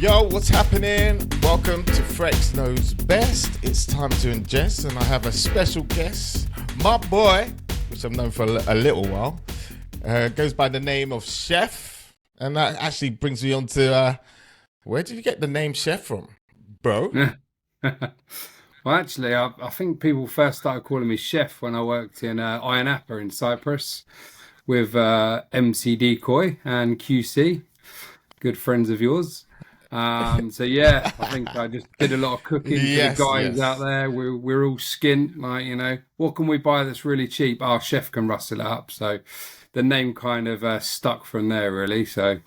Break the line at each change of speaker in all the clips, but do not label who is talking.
Yo, what's happening? Welcome to Frex Knows Best. It's time to ingest, and I have a special guest, my boy, which I've known for a little while, goes by the name of Chef, and that actually brings me on to where did you get the name Chef from, bro?
Well, actually, I think people first started calling me Chef when I worked in Iron Apple in Cyprus with MC Decoy and QC, good friends of yours. So yeah, I think I just did a lot of cooking for the
Yes,
guys out
yes.
there. We're all skint, like, what can we buy that's really cheap? Our chef can rustle it up. So the name kind of stuck from there, really. So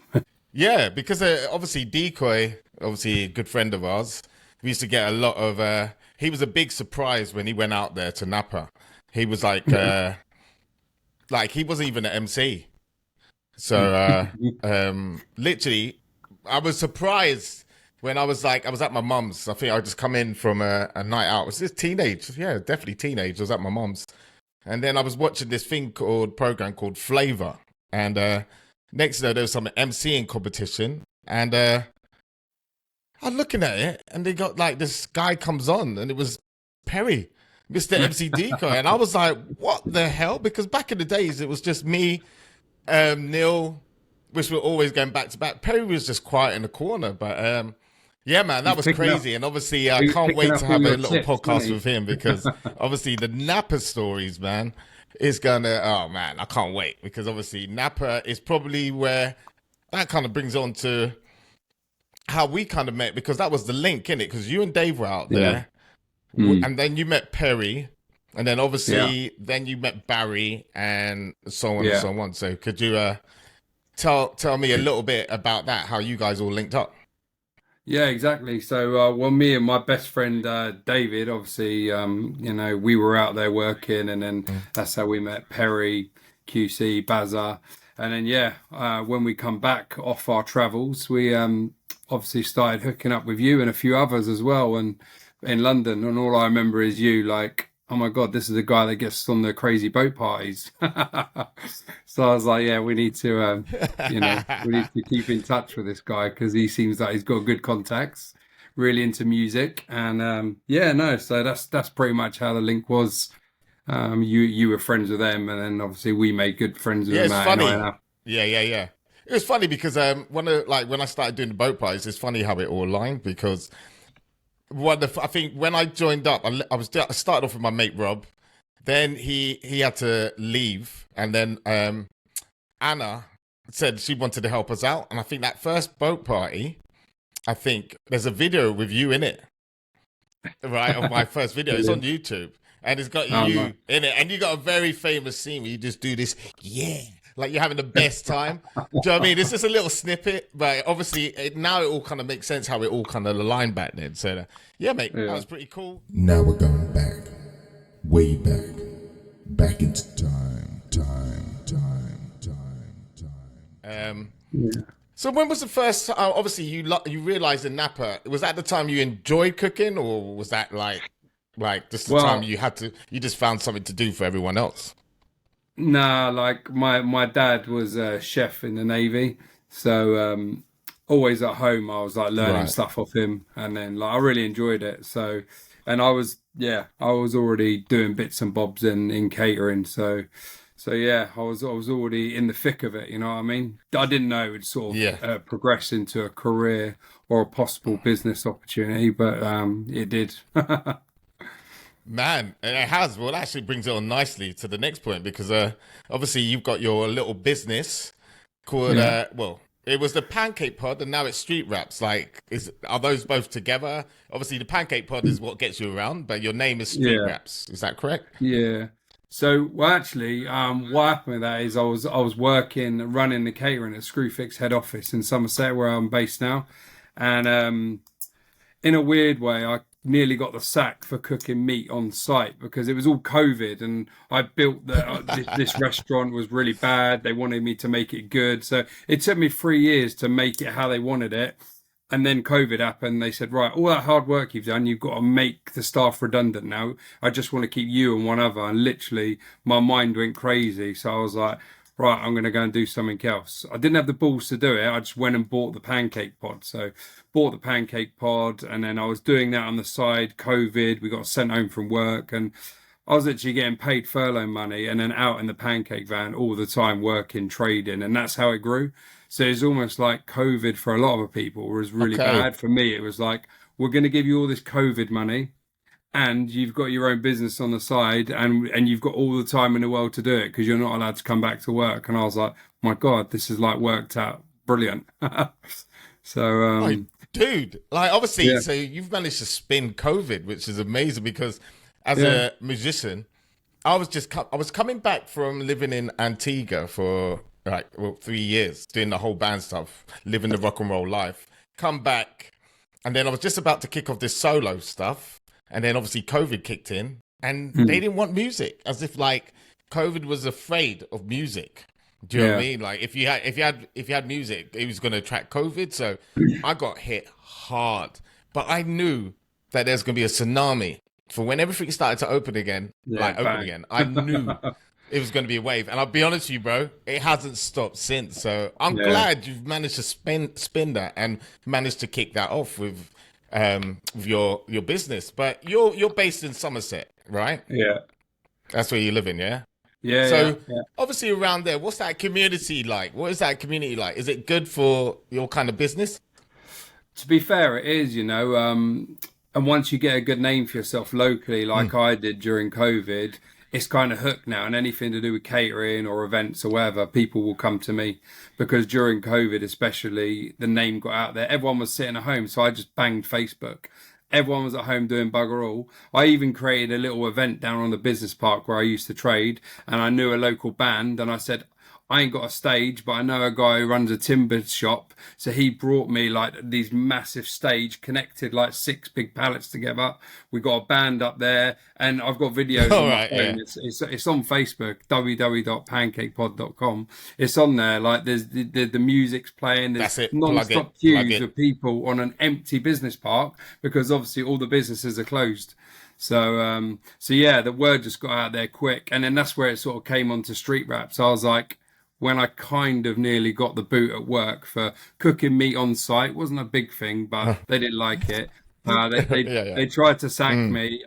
Yeah, because obviously Decoy, obviously a good friend of ours, we used to get a lot of. He was a big surprise when he went out there to Napa. He was like he wasn't even an MC. So literally, I was surprised when I was at my mum's. I think I just come in from a night out. It was just teenage, yeah, definitely teenage. I was at my mum's, and then I was watching this program called Flavor, and next thing you know, there was some MCing competition, and I'm looking at it, and they got like this guy comes on, and it was Perry, Mr. MC Decoy, and I was like, what the hell? Because back in the days, it was just me, Neil, which were always going back to back. Perry was just quiet in the corner, but yeah, man, that
he's
was
picking up,
crazy. And obviously, I
he's
can't
picking
wait
up
to
all
have a
your
little
tips, isn't
podcast
he?
with him because obviously the Napa stories, man, is gonna. Oh man, I can't wait because obviously Napa is probably where that kind of brings on to how we kind of met because that was the link in it because you and Dave were out
Yeah.
there,
Mm.
and then you met Perry, and then
Yeah.
obviously then you met Barry, and so on and
Yeah.
so on. So could you tell me a little bit about that? How you guys all linked up?
Yeah, exactly. So, well, me and my best friend David, obviously, we were out there working, and then
Mm.
that's how we met Perry, QC, Baza, and then yeah, when we come back off our travels, we obviously started hooking up with you and a few others as well, and in London. And all I remember is you like, oh my God, this is the guy that gets on the crazy boat parties. So I was like, yeah, we need to keep in touch with this guy because he seems like he's got good contacts, really into music, and yeah, no, so that's pretty much how the link was. You were friends with them, and then obviously we made good friends with
Yeah,
them
it's
out in
funny.
INF.
Yeah. It was funny because when I started doing the boat parties, it's funny how it all aligned because I think when I joined up, I started off with my mate Rob. Then he had to leave, and then Anna said she wanted to help us out, and I think that first boat party, I think there's a video with you in it, right? Of my first video, it's on
Brilliant.
YouTube, and it's got
Oh
you
no.
in it, and you got a very famous scene where you just do this, yeah, like you're having the best time. Do you know what I mean? It's just a little snippet, but obviously now it all kind of makes sense how it all kind of aligned back then. So yeah, mate, that
Yeah.
was pretty cool.
Now we're going back, way back, back into time.
Um, so when was the first? Obviously, you realized in Napa. Was that the time you enjoyed cooking, or was that like just the time
Well,
you just found something to do for everyone else?
nah, like my dad was a chef in the Navy, so always at home I was like learning
Right.
stuff off him, and then like I really enjoyed it. So, and I was already doing bits and bobs in catering, so yeah, I was already in the thick of it. You know what I mean? I didn't know it would sort
Yeah.
of progress into a career or a possible business opportunity, but it did.
Man, and it has. Well, it actually brings it on nicely to the next point because obviously you've got your little business called
Yeah.
it was the Pancake Pod, and now it's Street Wraps. Like, are those both together? Obviously, the Pancake Pod is what gets you around, but your name is Street
Yeah.
Wraps. Is that correct?
Yeah. So, well, actually, what happened with that is I was working, running the catering at Screwfix head office in Somerset, where I'm based now, and in a weird way, I nearly got the sack for cooking meat on site because it was all COVID, and I built this restaurant was really bad. They wanted me to make it good, so it took me 3 years to make it how they wanted it. And then COVID happened. They said, right, all that hard work you've done, you've got to make the staff redundant now. I just want to keep you and one other. And literally, my mind went crazy. So I was like, right, I'm going to go and do something else. I didn't have the balls to do it. I just went and bought the pancake pod. So bought the pancake pod, and then I was doing that on the side. COVID, we got sent home from work, and I was actually getting paid furlough money and then out in the pancake van all the time working, trading, and that's how it grew. So it's almost like COVID for a lot of people was really
Okay.
bad. For me, it was like, we're going to give you all this COVID money and you've got your own business on the side, and you've got all the time in the world to do it because you're not allowed to come back to work. And I was like, my God, this is like worked out brilliant. So,
Like, dude, like obviously,
yeah.
so you've managed to spin COVID, which is amazing because as
Yeah.
a musician, I was coming back from living in Antigua for like 3 years, doing the whole band stuff, living the rock and roll life. Come back, and then I was just about to kick off this solo stuff, and then obviously COVID kicked in, and they didn't want music, as if like COVID was afraid of music. Do you know what I
Yeah.
mean? Like if you had music, it was going to attract COVID. So I got hit hard, but I knew that there's going to be a tsunami for when everything started to open again.
Yeah,
Open
bang.
again. I knew it was going to be a wave, and I'll be honest with you, bro, it hasn't stopped since. So I'm
Yeah.
glad you've managed to spin that and managed to kick that off with your business. But you're based in Somerset, right?
Yeah.
That's where you live in, yeah.
Yeah.
So
Yeah.
obviously around there, what's that community like? What is that community like? Is it good for your kind of business?
To be fair, it is, and once you get a good name for yourself locally, like I did during COVID, it's kind of hooked now. And anything to do with catering or events or whatever, people will come to me because during COVID, especially, the name got out there. Everyone was sitting at home, so I just banged Facebook. Everyone was at home doing bugger all. I even created a little event down on the business park where I used to trade, and I knew a local band, and I said, I ain't got a stage, but I know a guy who runs a timber shop. So he brought me like these massive stage, connected like 6 big pallets together. We got a band up there, and I've got videos
All
on my
right,
phone.
yeah.
It's on Facebook, www.pancakepod.com. It's on there. Like there's the music's playing. There's
That's it.
non-stop
Plug
queues
it.
of people on an empty business park because obviously all the businesses are closed. So yeah, the word just got out there quick, and then that's where it sort of came onto Street Wraps. I was like, when I kind of nearly got the boot at work for cooking meat on site, wasn't a big thing, but they didn't like it.
Yeah.
They tried to sack me,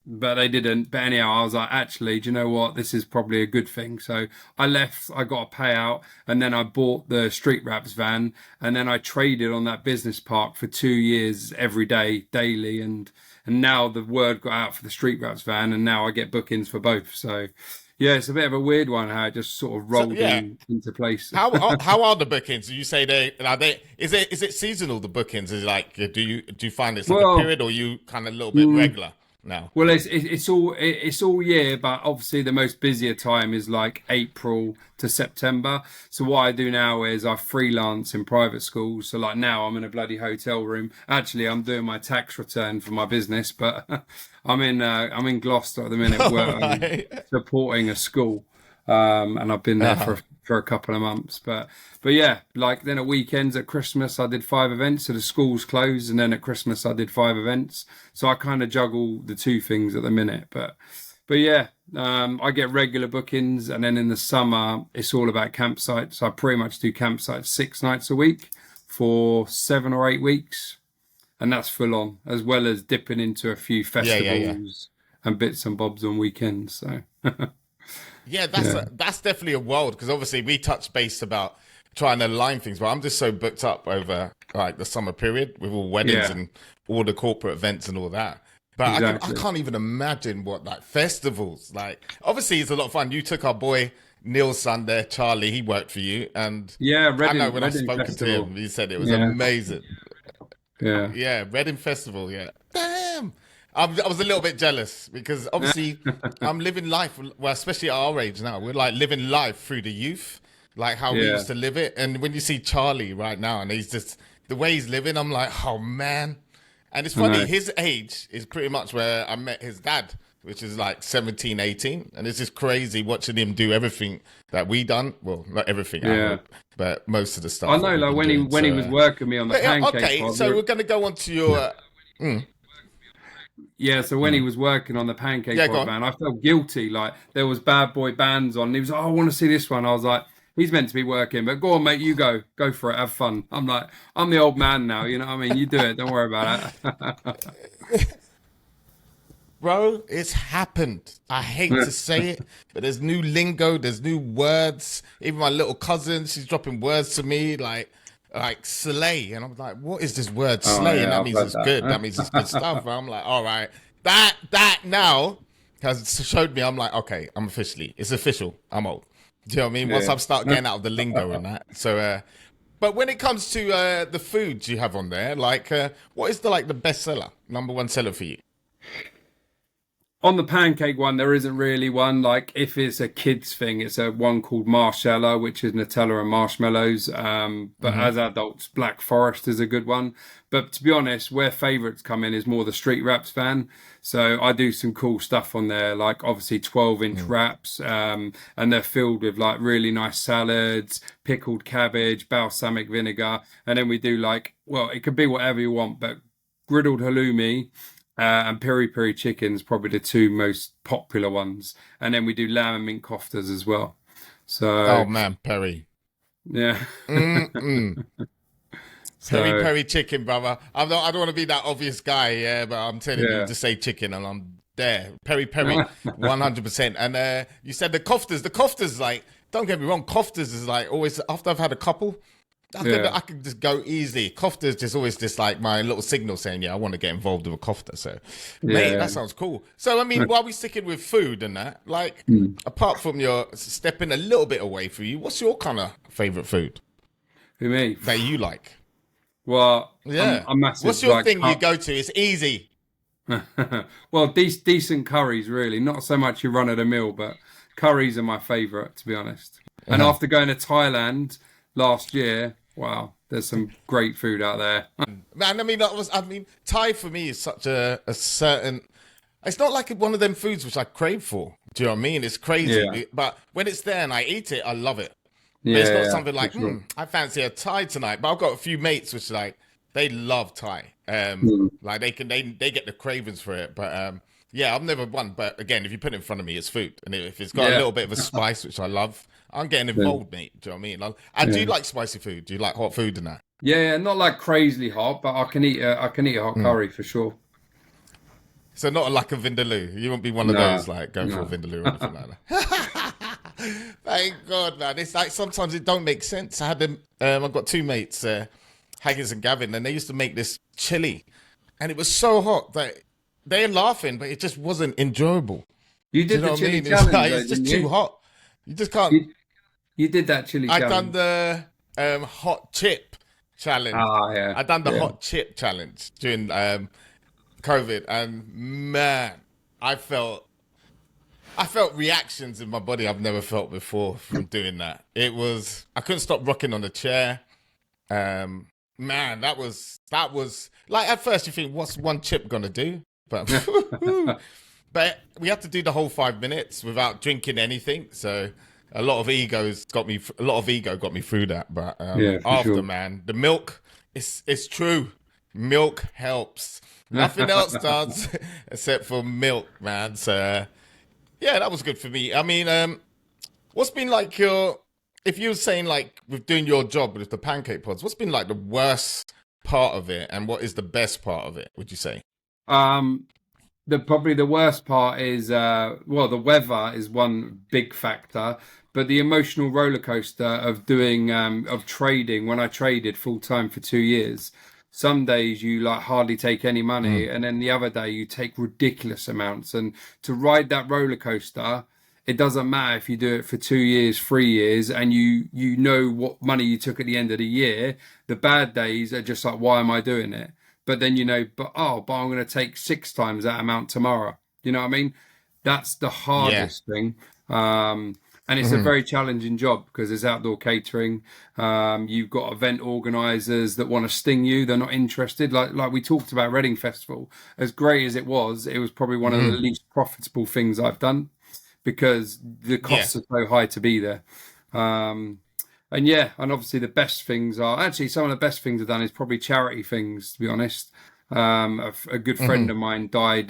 but they didn't. But anyhow, I was like, actually, do you know what? This is probably a good thing. So I left, I got a payout, and then I bought the Street Wraps van, and then I traded on that business park for 2 years every day, daily, and now the word got out for the Street Wraps van, and now I get bookings for both. So yeah, it's a bit of a weird one how it just sort of rolled
yeah.
into place.
How are the bookings? You say is it seasonal, the bookings? Is it like do you find it's like
Well,
a period, or you kind of a little bit regular now?
Well, it's all year, but obviously the most busier time is like April to September. So what I do now is I freelance in private schools. So like now I'm in a bloody hotel room. Actually, I'm doing my tax return for my business, but I'm in Gloucester at the minute where I'm
Right.
supporting a school, and I've been there for a couple of months. But yeah, like then at weekends at Christmas I did 5 events, so the school's closed, and then at Christmas I did 5 events. So I kind of juggle the 2 things at the minute. But yeah, I get regular bookings, and then in the summer it's all about campsites. I pretty much do campsites 6 nights a week for 7 or 8 weeks, and that's full on, as well as dipping into a few festivals and bits and bobs on weekends. So
Yeah, that's definitely a world, because obviously we touched base about trying to align things, but I'm just so booked up over like the summer period with all weddings
Yeah.
and all the corporate events and all that. But
Exactly.
I can't even imagine what like festivals like. Obviously, it's a lot of fun. You took our boy Neil's son there, Charlie. He worked for you, and
yeah,
I know when I've
Reading
spoken
Festival.
to him, he said it was
Yeah.
amazing.
Yeah.
Yeah, Reading Festival. Yeah, damn. I was a little bit jealous because obviously I'm living life. Well, especially at our age now, we're like living life through the youth, like how we
Yeah.
used to live it. And when you see Charlie right now, and he's just the way he's living, I'm like, oh man. And it's funny,
know.
his age is pretty much where I met his dad, which is like 17, 18. And it's just crazy watching him do everything that we done. Well, not everything, I
Yeah.
hope, but most of the stuff.
I
that
know,
we've
like
been
when he
doing,
when he
so,
was working me on the
but, yeah,
pancake
okay,
pod,
so we're going to go on to your...
Yeah, so when he was working on the Pancake
Yeah, go
Pod,
on.
man, I felt guilty. Like there was bad boy bands on. And he was like, "Oh, I want to see this one." I was like, "He's meant to be working, but go on, mate, you go for it, have fun." I'm like, I'm the old man now, you know what I mean? You do it, don't worry about it.
Bro, it's happened. I hate to say it, but there's new lingo, there's new words. Even my little cousin, she's dropping words to me like slay. And I'm like, what is this word
Oh
slay? And
yeah,
that
I've
means
heard
it's good. That means it's good stuff. And I'm like, all right. That now has showed me, I'm like, okay, it's official. I'm old. Do you know what I mean? Once
Yeah.
I start getting out of the lingo and that. So but when it comes to the foods you have on there, like what is the best seller, number one seller for you?
On the pancake one, there isn't really one. Like if it's a kids thing, it's a one called Marshella, which is Nutella and marshmallows. But as adults, Black Forest is a good one. But to be honest, where favourites come in is more the street wraps fan. So I do some cool stuff on there, like obviously 12-inch wraps, and they're filled with like really nice salads, pickled cabbage, balsamic vinegar, and then we do like, well, it could be whatever you want, but griddled halloumi. And peri peri chicken's probably the two most popular ones, and then we do lamb and mint koftas as well. So,
Oh man, Perry.
yeah.
Mm-mm.
So,
Peri chicken, brother. I don't want to be that obvious guy, yeah, but I'm telling you
Yeah.
to say chicken and I'm there. Peri, 100%. And you said the koftas. The koftas, like, don't get me wrong, koftas is like always, after I've had a couple,
Yeah.
I can just go easy. Kofta's just always just like my little signal saying, yeah, I want to get involved with a kofta. So, mate,
Yeah.
that sounds cool. So, I mean, while we sticking with food and that, like, apart from your stepping a little bit away from you, what's your kind of favorite food
Who me?
that you like?
Well,
Yeah.
I'm massive.
What's your
like,
thing you go to? It's easy.
well, decent curries, really. Not so much your run of the mill, but curries are my favourite, to be honest. And after going to Thailand last year, wow, there's some great food out there.
Man, I mean, Thai for me is such a certain. It's not like one of them foods which I crave for. Do you know what I mean? It's crazy,
Yeah.
but when it's there and I eat it, I love it. But
Yeah,
it's not
yeah,
something like,
for sure.
I fancy a Thai tonight. But I've got a few mates which like they love Thai. Like they get the cravings for it. But yeah, I've never won. But again, if you put it in front of me, it's food, and if it's got a
Yeah.
little bit of a spice which I love, I'm getting involved, mate. Do you know what I mean? I do like spicy food. Do you like hot food and that?
Yeah, not like crazily hot, but I can eat a hot curry for sure.
So not like a vindaloo. You won't be one of
No,
those like going for a
no.
vindaloo or anything like that. Thank God, man. It's like sometimes it don't make sense. I had them. I've got two mates, Haggis and Gavin, and they used to make this chili, and it was so hot that they're laughing, but it just wasn't enjoyable.
You
Do you
did
know
the
what I
chili
mean?
challenge, though,
It's just
didn't
too
you?
hot. You just can't.
You did that chili
I
challenge.
done the hot chip challenge.
Ah, yeah.
I done the
Yeah.
hot chip challenge during COVID, and man, I felt reactions in my body I've never felt before from doing that. I couldn't stop rocking on the chair. Man, that was like at first you think, what's one chip gonna do? But but we had to do the whole 5 minutes without drinking anything. So a lot of ego got me through that. But
Yeah, for
after,
sure.
man, the milk, it's true. Milk helps. Nothing else does except for milk, man. So yeah, that was good for me. I mean, what's been like if you were saying like with doing your job with the pancake pods, what's been like the worst part of it, and what is the best part of it, would you say?
Probably the worst part is well, the weather is one big factor, but the emotional roller coaster of doing of trading. When I traded full time for 2 years, some days you like hardly take any money, and then the other day you take ridiculous amounts. And to ride that roller coaster, it doesn't matter if you do it for 2 years, 3 years, and you know what money you took at the end of the year. The bad days are just like, why am I doing it? But then but I'm going to take 6 times that amount tomorrow. You know what I mean? That's the hardest thing. And it's a very challenging job because it's outdoor catering. You've got event organisers that want to sting you. They're not interested. Like we talked about Reading Festival. As great as it was probably one of the least profitable things I've done because the costs are so high to be there. And yeah, and obviously the best things are actually some of the best things I've done is probably charity things, to be honest. A good friend of mine died.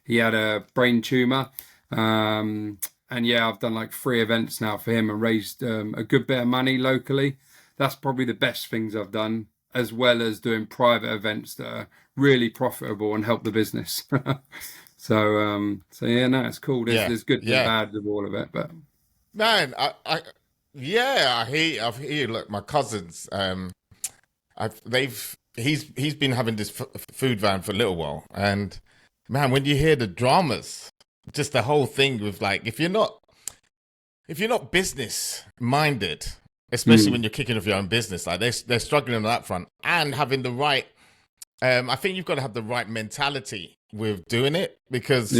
He had a brain tumor. And yeah, I've done like 3 events now for him and raised a good bit of money locally. That's probably the best things I've done, as well as doing private events that are really profitable and help the business. So yeah, no, it's cool. There's good and bad of all of it, but
Man, I hear. Look, my cousins, he's been having this food van for a little while, and man, when you hear the dramas, just the whole thing with like, if you're not business minded, especially when you're kicking off your own business, like they're struggling on that front, and having the right, I think you've got to have the right mentality with doing it, because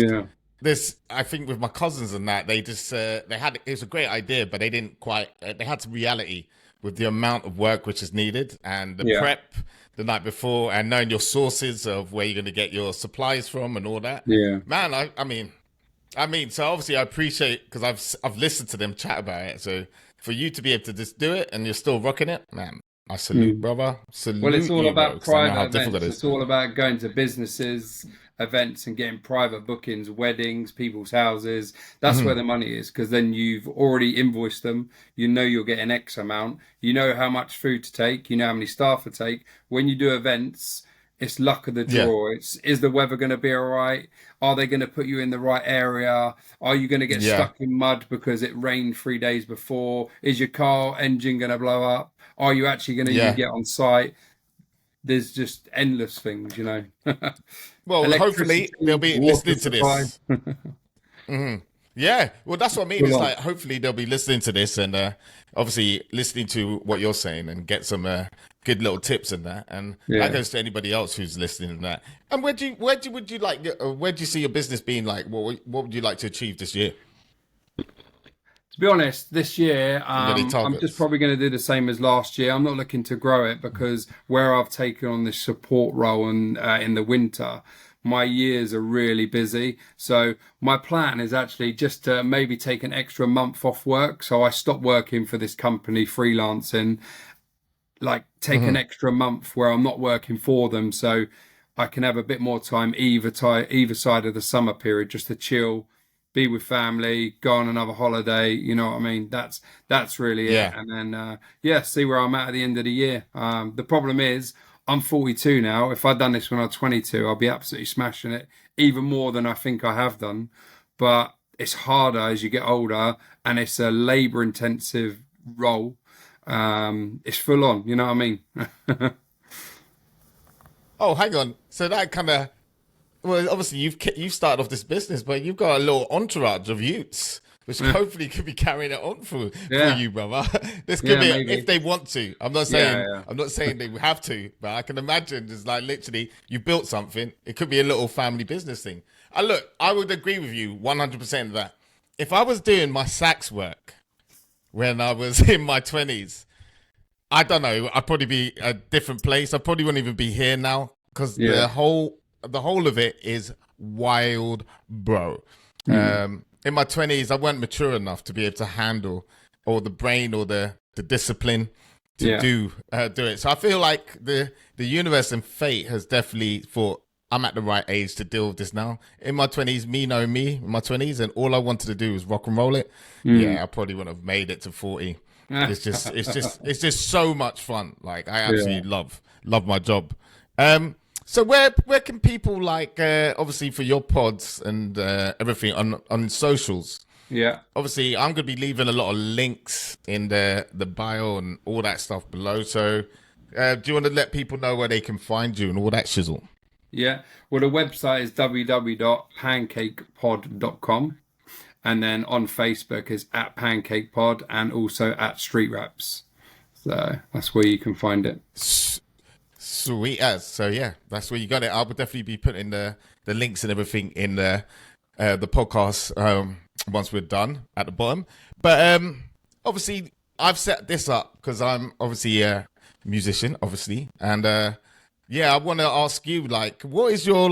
I think with my cousins and that, they just it was a great idea, but they didn't quite, they had some reality with the amount of work which is needed, and the prep the night before, and knowing your sources of where you're going to get your supplies from and all that. Man, I mean, so obviously I appreciate, because I've listened to them chat about it. So for you to be able to just do it and you're still rocking it, man, I salute, brother. Salute.
Well, it's all about private
events.
It's all about going to businesses, events, and getting private bookings, weddings, people's houses. That's where the money is, because then you've already invoiced them. You know you're getting X amount. You know how much food to take. You know how many staff to take. When you do events, it's luck of the draw. Is the weather going to be all right? Are they going to put you in the right area? Are you going to get stuck in mud because it rained 3 days before? Is your car engine going to blow up? Are you actually going to even get on site? There's just endless things, you know.
Well, hopefully they'll be listening to this. Yeah, well, that's what I mean. It's like, hopefully they'll be listening to this, and obviously listening to what you're saying, and get some good little tips in that. And that goes to anybody else who's listening to that. And where do you see your business being? Like, what would you like to achieve this year?
To be honest, this year, I'm just probably going to do the same as last year. I'm not looking to grow it, because where I've taken on this support role and in the winter, my years are really busy. So my plan is actually just to maybe take an extra month off work. So I stop working for this company freelancing, like take an extra month where I'm not working for them, so I can have a bit more time either side of the summer period, just to chill, be with family, go on another holiday. You know what I mean? That's really it. And then see where I'm at the end of the year. The problem is, I'm 42 now. If I'd done this when I was 22, I'd be absolutely smashing it, even more than I think I have done. But it's harder as you get older, and it's a labor-intensive role. It's full on, you know what I mean?
Oh, hang on. So that kind of, well, obviously you've started off this business, but you've got a little entourage of youths, which hopefully could be carrying it on for you, brother. This could be maybe, if they want to. I'm not saying they have to, but I can imagine it's like literally you built something. It could be a little family business thing. Look, I would agree with you 100% of that. If I was doing my sax work when I was in my 20s, I don't know, I'd probably be a different place. I probably wouldn't even be here now, because the whole of it is wild, bro. In my 20s, I weren't mature enough to be able to handle, or the brain, or the discipline to do it. So I feel like the universe and fate has definitely thought, I'm at the right age to deal with this now. In my 20s, me knowing me in my 20s, and all I wanted to do was rock and roll it. I probably wouldn't have made it to 40. It's just so much fun. Like, I absolutely love my job. So where can people, like, obviously for your pods and everything on socials? Yeah. Obviously, I'm going to be leaving a lot of links in the bio and all that stuff below. So do you want to let people know where they can find you and all that shizzle?
Yeah. Well, the website is www.pancakepod.com. And then on Facebook is @PancakePod and also @Streetwraps. So that's where you can find it.
Sweet as. So yeah, that's where you got it. I will definitely be putting the links and everything in the podcast once we're done at the bottom. But obviously I've set this up because I'm obviously a musician, obviously, and I want to ask you, like, what is your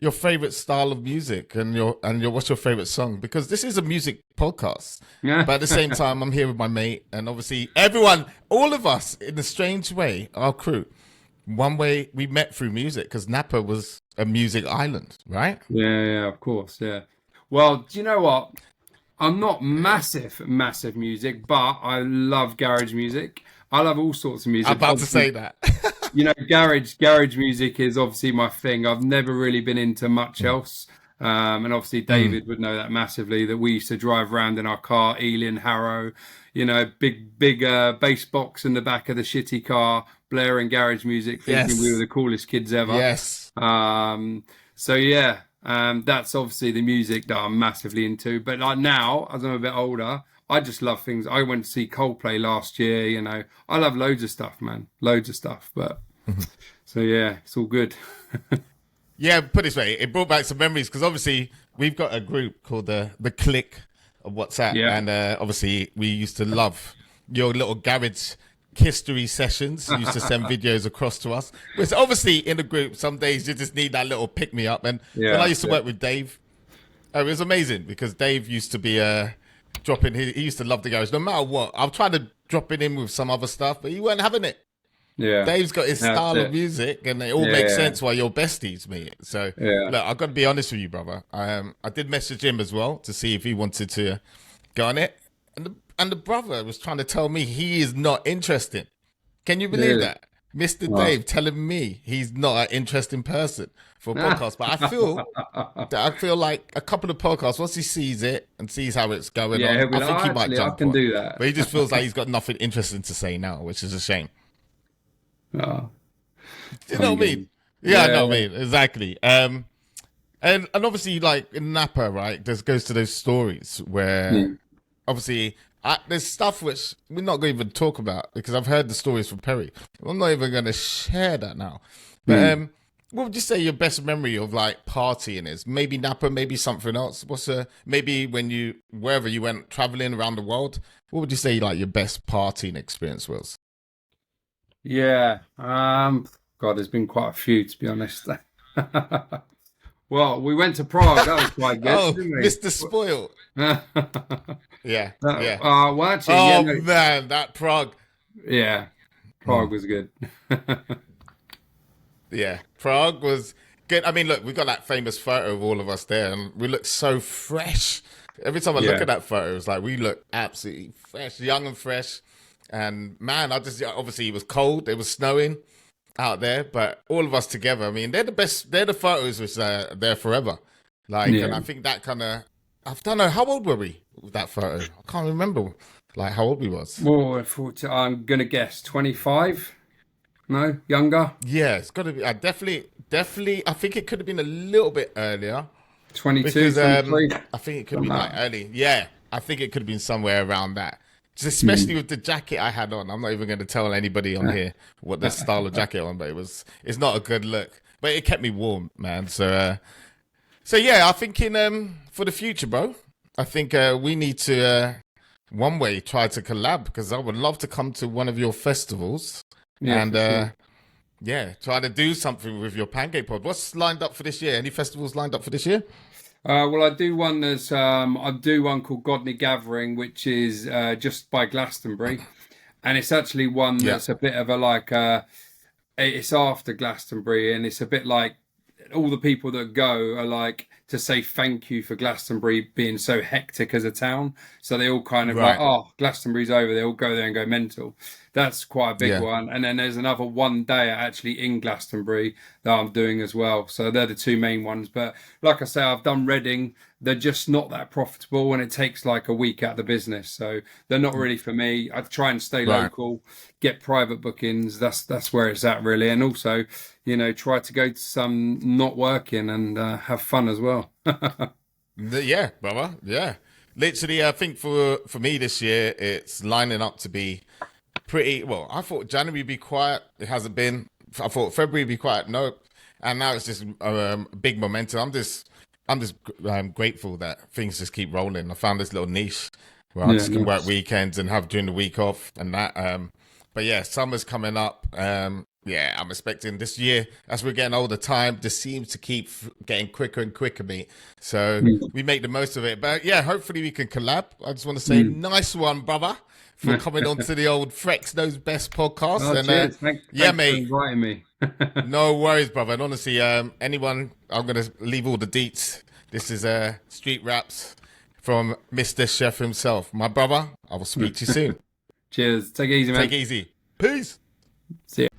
your favorite style of music and your what's your favorite song? Because this is a music podcast, but at the same time, I'm here with my mate, and obviously everyone, all of us, in a strange way, our crew, one way we met through music because Napa was a music island, right?
Yeah, of course, yeah. Well, do you know what? I'm not massive music, but I love garage music. I love all sorts of music.
I'm about to say that.
Garage music is obviously my thing. I've never really been into much else. And obviously David would know that massively, that we used to drive around in our car, Ealing, Harrow, big bass box in the back of the shitty car, blaring garage music, thinking we were the coolest kids ever.
Yes.
So yeah, that's obviously the music that I'm massively into. But like now, as I'm a bit older, I just love things. I went to see Coldplay last year, I love loads of stuff, man. Loads of stuff. But so yeah, it's all good.
Yeah, put it this way, it brought back some memories because obviously we've got a group called the Click of WhatsApp, and obviously we used to love your little garage history sessions. You used to send videos across to us. Which obviously in the group, some days you just need that little pick me up. And when I used to work with Dave, it was amazing because Dave used to be dropping. He used to love the garage, no matter what. I've tried to drop it in with some other stuff, but he weren't having it.
Yeah,
Dave's got his style of music, and it all makes sense why you're besties, mate. So look, I've got to be honest with you, brother. I did message him as well to see if he wanted to go on it, and the brother was trying to tell me he is not interested. Can you believe that? Mr. Dave telling me he's not an interesting person for a podcast, but I feel like a couple of podcasts, once he sees it and sees how it's going on, I think he might jump on.
Do that.
But he just feels like he's got nothing interesting to say now, which is a shame.
Oh.
You know what I mean? Yeah, I know what I mean. Exactly. And obviously, like in Napa, right, this goes to those stories where obviously there's stuff which we're not going to even talk about because I've heard the stories from Perry. I'm not even going to share that now. But what would you say your best memory of like partying is? Maybe Napa, maybe something else. Maybe when wherever you went traveling around the world, what would you say like your best partying experience was?
Yeah. God, there's been quite a few, to be honest. Well, we went to Prague. That was quite good.
Oh,
didn't we?
Mr. Spoiled. Yeah.
Well, actually,
man, that Prague.
Yeah, Prague was good.
Yeah, Prague was good. I mean, look, we got that famous photo of all of us there, and we look so fresh. Every time I look at that photo, it's like we look absolutely fresh, young and fresh. And man, obviously it was cold, it was snowing out there, but all of us together, I mean, they're the best, they're the photos which are there forever. Like, and I think that kind of, I don't know, how old were we with that photo? I can't remember, like, how old we was.
Well, I'm going to guess 25? No, younger?
Yeah, it's got to be, definitely, I think it could have been a little bit earlier.
22,
because,
23?
I think it could be like early. Yeah, I think it could have been somewhere around that. Especially with the jacket I had on. I'm not even going to tell anybody on here what the style of jacket on, but it's not a good look. But it kept me warm, man. So yeah, I'm thinking for the future, bro. I think we need to one way try to collab because I would love to come to one of your festivals and try to do something with your pancake pod. What's lined up for this year? Any festivals lined up for this year?
Well, I do one called Godney Gathering, which is just by Glastonbury, and it's actually one that's a bit of a it's after Glastonbury, and it's a bit like all the people that go are like to say thank you for Glastonbury being so hectic as a town. So they all kind of like, oh, Glastonbury's over. They all go there and go mental. That's quite a big one. And then there's another one day actually in Glastonbury that I'm doing as well. So they're the two main ones. But like I say, I've done Reading. They're just not that profitable and it takes like a week out of the business. So they're not really for me. I try and stay local, get private bookings. That's where it's at really. And also, try to go to some not working and have fun as well.
Yeah, brother. Yeah. Literally, I think for me this year, it's lining up to be pretty, well, I thought January would be quiet. It hasn't been. I thought February would be quiet. Nope. And now it's just big momentum. I'm just grateful that things just keep rolling. I found this little niche where I just can work weekends and have during the week off and that. But yeah, summer's coming up. Yeah, I'm expecting this year, as we're getting older, time just seems to keep getting quicker and quicker, mate. So we make the most of it. But yeah, hopefully we can collab. I just want to say nice one, brother, for coming on to the old Frex Knows Best podcast.
Oh,
and
cheers. Thanks
mate.
for inviting me.
No worries, brother. And honestly, anyone, I'm going to leave all the deets. This is Street Wraps from Mr. Chef himself. My brother, I will speak to you soon.
Cheers. Take it easy, man.
Take it easy. Peace.
See ya.